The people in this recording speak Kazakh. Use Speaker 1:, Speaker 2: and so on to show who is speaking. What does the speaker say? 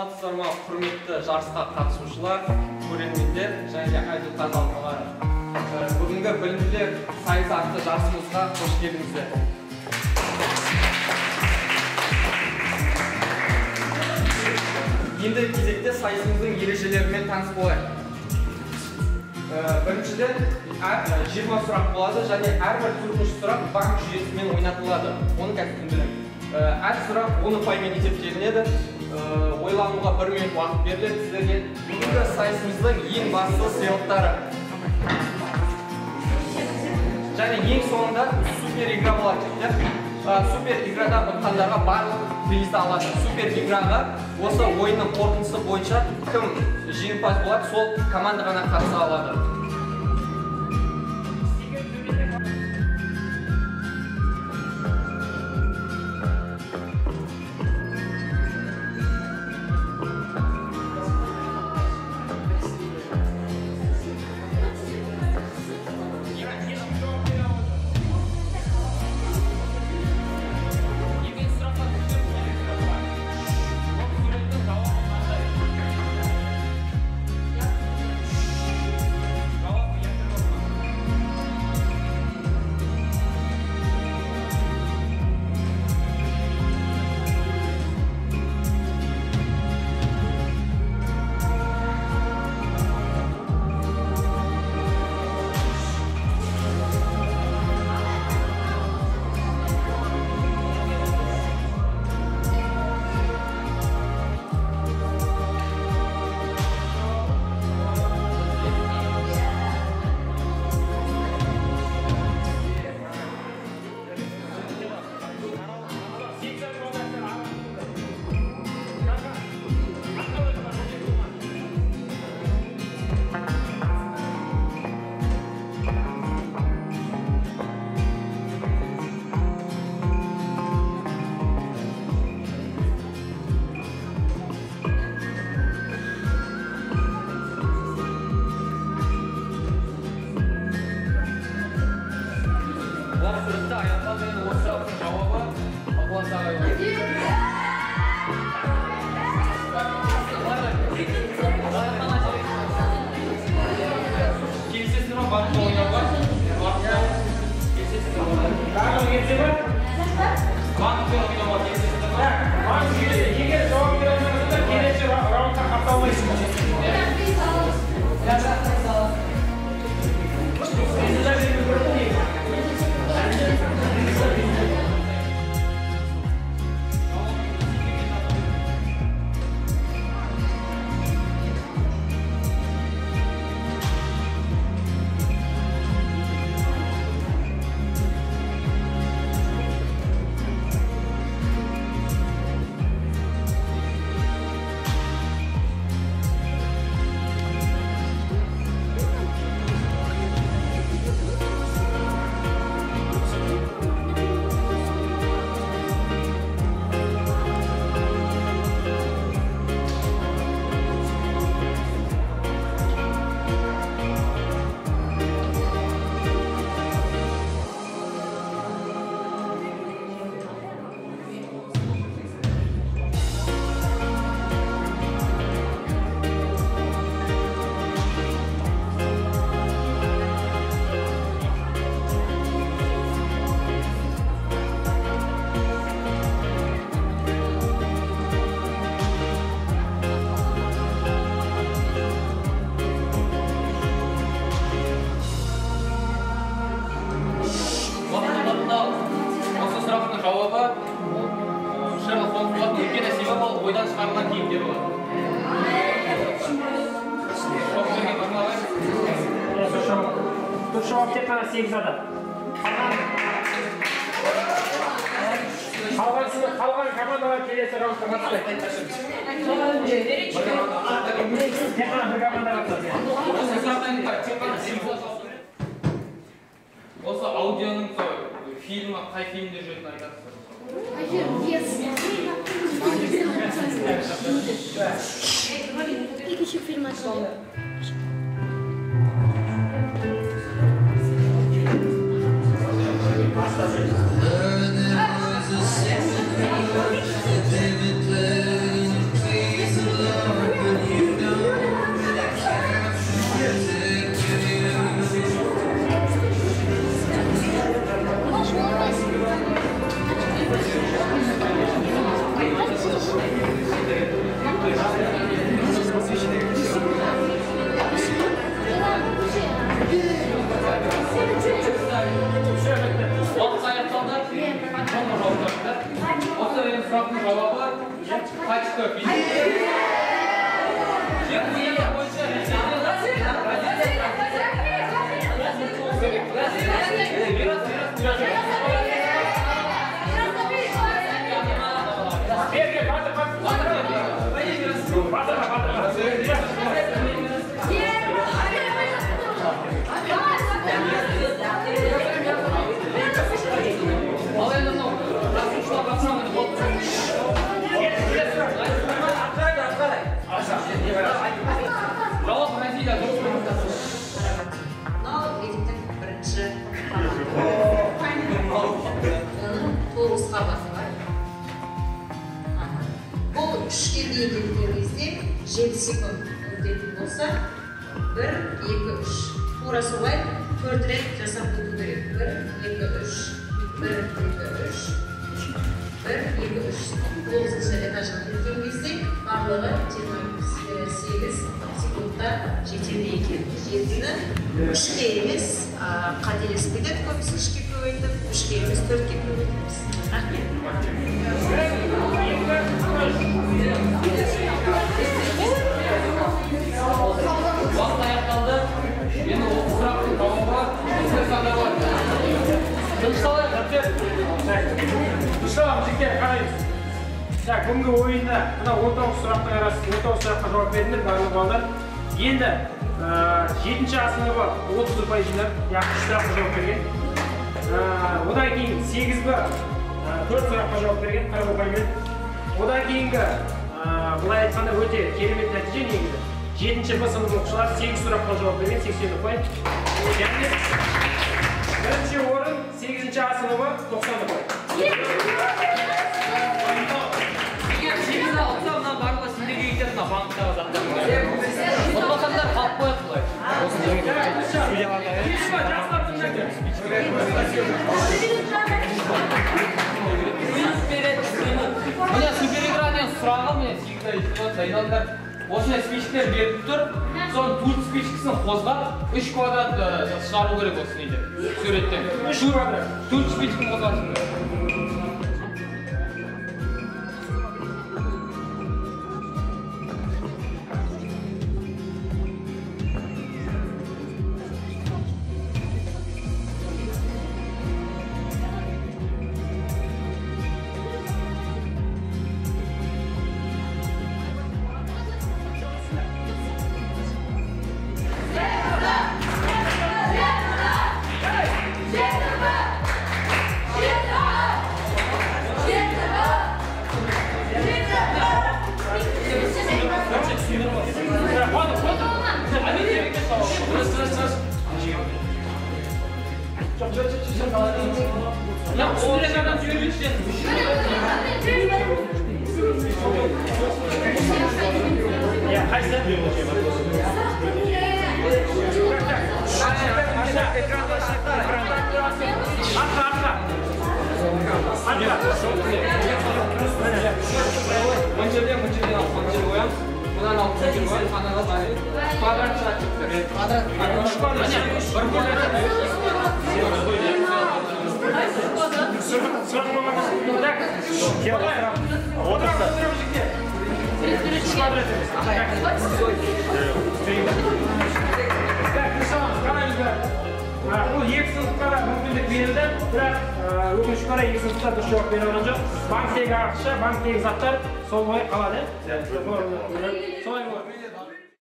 Speaker 1: саламатсыздар ма, құрметті жарысқа қатысушылар, көрермендер және айдыл каналдары. Бүгінгі білімділер сайысы атты жарысымызға қош келдіңіздер. Енді кезекте сайысымыздың ережелерімен таныс болайық. Біріншіден 20 сұрақ болады және әрбір төртінші сұрақ банк жүйесімен ойнатылады. Оны қазір түсіндірем. Әр сұрақ 10 ұпаймен есептелінеді. Ойлануға 1 минут уақыт беріледі сіздерге. Бүгінгі сайысымыздың ең басты сыйлықтары. Және ең соңында супер игра болады. Супер играда ұтқандарға барлық призді алады. Супер играға осы ойынның қорытындысы бойынша кім жеңімпаз болады, сол команда ғана қатыса алады.
Speaker 2: Қалған командалар келесі раундқа қатыспайды. Тек қана бір команда қатысады.
Speaker 1: Осы аудионың фильмі, қай фильмде жүретін айтасыздар?
Speaker 3: Екінші фильм açıldı.
Speaker 4: There was a second that David played, please.
Speaker 3: Бұл үшке дейін келген кезде 7 секунд өтетін болса, 1, 2, 3. Тура солай 4 рет жасап өту керек. 1, 2, 3. 1, 2, 3. 1, 2, 3. 9-шы этажға келген кезде барлығы 28 секундта жетеді екен. Жетіні 3-ке емес, қателесіп кетеді, көбісі 3-ке көбейтіп, 3-ке емес 4-ке көбейтеміз. Рахмет.
Speaker 1: Уақыт аяқталды. Енді осы сұрақтың жауабы осылай санда бар. Тынышталайық, жігіттер.
Speaker 2: Тынышталайық, жігіттер, қараймыз. Бүгінгі ойында мына 19 сұрақтың арасында 19 сұраққа жауап бердіңдер, барлық балдар. Енді 7-ші сыныбы 30 ұпай жинап, яғни 3 сұраққа жауап берген. Одан кейін 8-бі 4 сұраққа жауап берген, 40 ұпаймен. Одан кейінгі бұлай айтқанда өте керемет нәтиже негізі. 7-ші Б сынып оқушылар 8 сұраққа жауап берген, 80 ұпай. Және бірінші орын 8-ші А сыныбы 90 ұпай.
Speaker 1: Егер 8-ді алса, мына барлығы сендерге кететін банктағы заттар. Отбасандар қалып қояды бұлай. Міне супериграның сұрағы міне 8-ді дайындалдар. Осындай спичкілер беріп тұр, соның төрт спичкісін қозғап, 3 квадрат шығару керек осы нейді, суреттен.
Speaker 2: 3 квадрат.
Speaker 1: 4 спичкін қозғасын. Ya oraya kadar yürüyüşten.
Speaker 2: Ya hayır. Ekranda aşağıda. Arka. Hadi.
Speaker 1: Мынчерден ал, мынчер қоям. Мынаны алып мынчер қоям, қанаға бәрі. Квадрат шығады жігіттер. Квадрат. Бір квадрат.
Speaker 2: Сұрақ болмаған. Так. Отырамыз жігіттер. 3 квадрат емес. Так, нышанымыз қараңыздар. Бұл 2 сыныптарға мүмкіндік берілді, бірақ өкінішке қарай 2 сыныптар дұрыс жауап бере алған жоқ. Банктегі ақша, банктегі заттар сол бойы қалады. Солай болады.